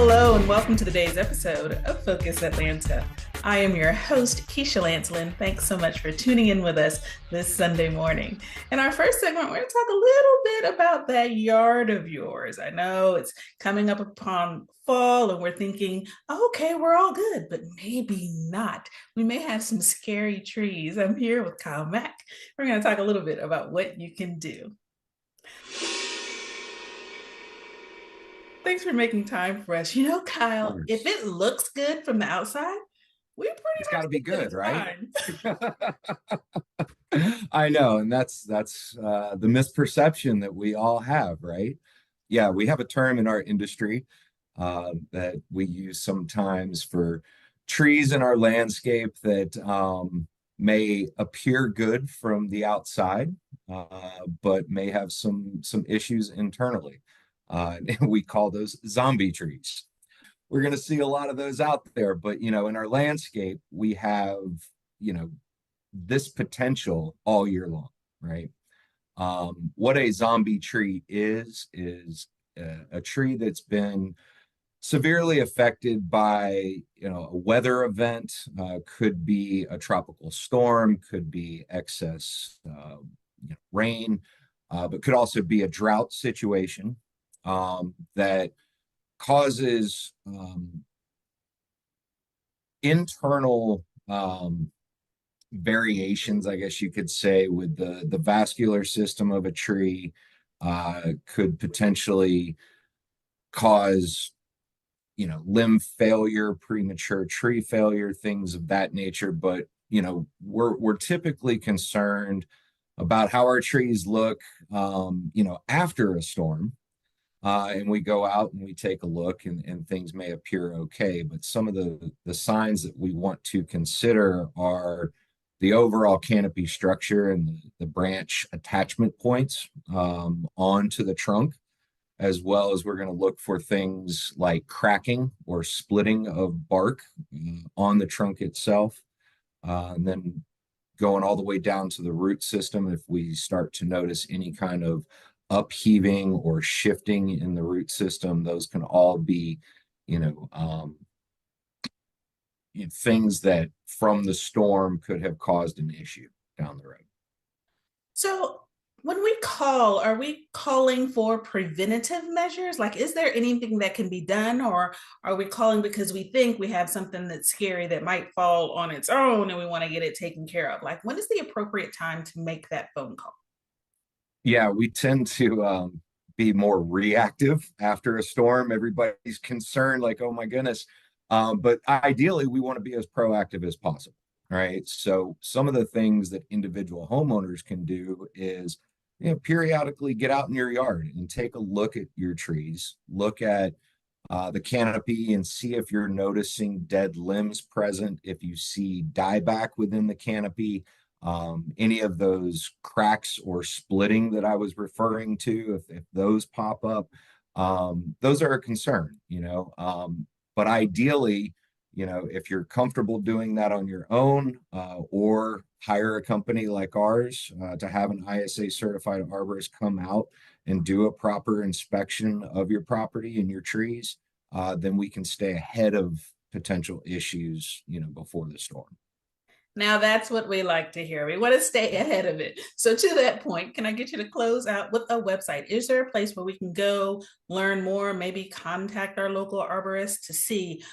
Hello, and welcome to today's episode of Focus Atlanta. I am your host, Keisha Lancelin. Thanks so much for tuning in with us this Sunday morning. In our first segment, we're going to talk a little bit about that yard of yours. I know it's coming up upon fall, and we're thinking, okay, we're all good, but maybe not. We may have some scary trees. I'm here with Kyle Mack. We're going to talk a little bit about what you can do. Thanks for making time for us. Kyle, if it looks good from the outside, it's got to be good, right? I know, and that's the misperception that we all have, right? Yeah, we have a term in our industry that we use sometimes for trees in our landscape that may appear good from the outside, but may have some issues internally. And we call those zombie trees. We're going to see a lot of those out there, but in our landscape, we have, this potential all year long, right? What a zombie tree is a tree that's been severely affected by, a weather event, could be a tropical storm, could be excess rain, but could also be a drought situation that causes internal variations, I guess you could say, with the vascular system of a tree, could potentially cause, limb failure, premature tree failure, things of that nature. But, we're typically concerned about how our trees look, after a storm. And we go out and we take a look, and things may appear okay. But some of the signs that we want to consider are the overall canopy structure and the branch attachment points onto the trunk, as well as we're going to look for things like cracking or splitting of bark on the trunk itself. And then going all the way down to the root system, if we start to notice any kind of upheaving or shifting in the root system, those can all be, things that from the storm could have caused an issue down the road. So when we call, are we calling for preventative measures? Like, is there anything that can be done, or are we calling because we think we have something that's scary that might fall on its own and we want to get it taken care of? Like, when is the appropriate time to make that phone call? Yeah, we tend to be more reactive after a storm. Everybody's concerned, like, oh my goodness. But ideally, we want to be as proactive as possible, right? So some of the things that individual homeowners can do is, periodically get out in your yard and take a look at your trees, look at the canopy and see if you're noticing dead limbs present, if you see dieback within the canopy, any of those cracks or splitting that I was referring to, if those pop up, those are a concern, but ideally, if you're comfortable doing that on your own, or hire a company like ours to have an ISA certified arborist come out and do a proper inspection of your property and your trees, then we can stay ahead of potential issues, before the storm. Now that's what we like to hear. We want to stay ahead of it. So to that point, can I get you to close out with a website? Is there a place where we can go learn more, maybe contact our local arborist to see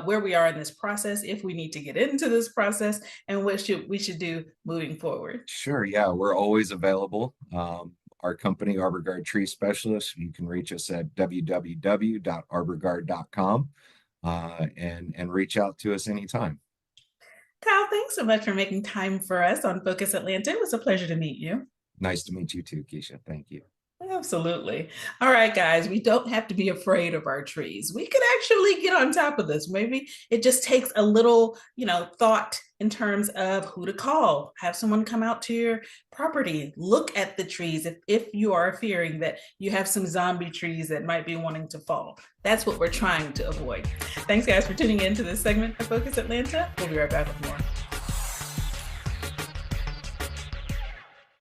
where we are in this process, if we need to get into this process, and what we should do moving forward? Sure. Yeah, we're always available. Our company, Arborguard Tree Specialists, you can reach us at www.arborguard.com and reach out to us anytime. Kyle, thanks so much for making time for us on Focus Atlanta. It was a pleasure to meet you. Nice to meet you too, Keisha. Thank you. Absolutely. All right, guys, we don't have to be afraid of our trees. We could actually get on top of this. Maybe it just takes a little, thought in terms of who to call. Have someone come out to your property, look at the trees if you are fearing that you have some zombie trees that might be wanting to fall. That's what we're trying to avoid. Thanks, guys, for tuning in to this segment of Focus Atlanta. We'll be right back with more.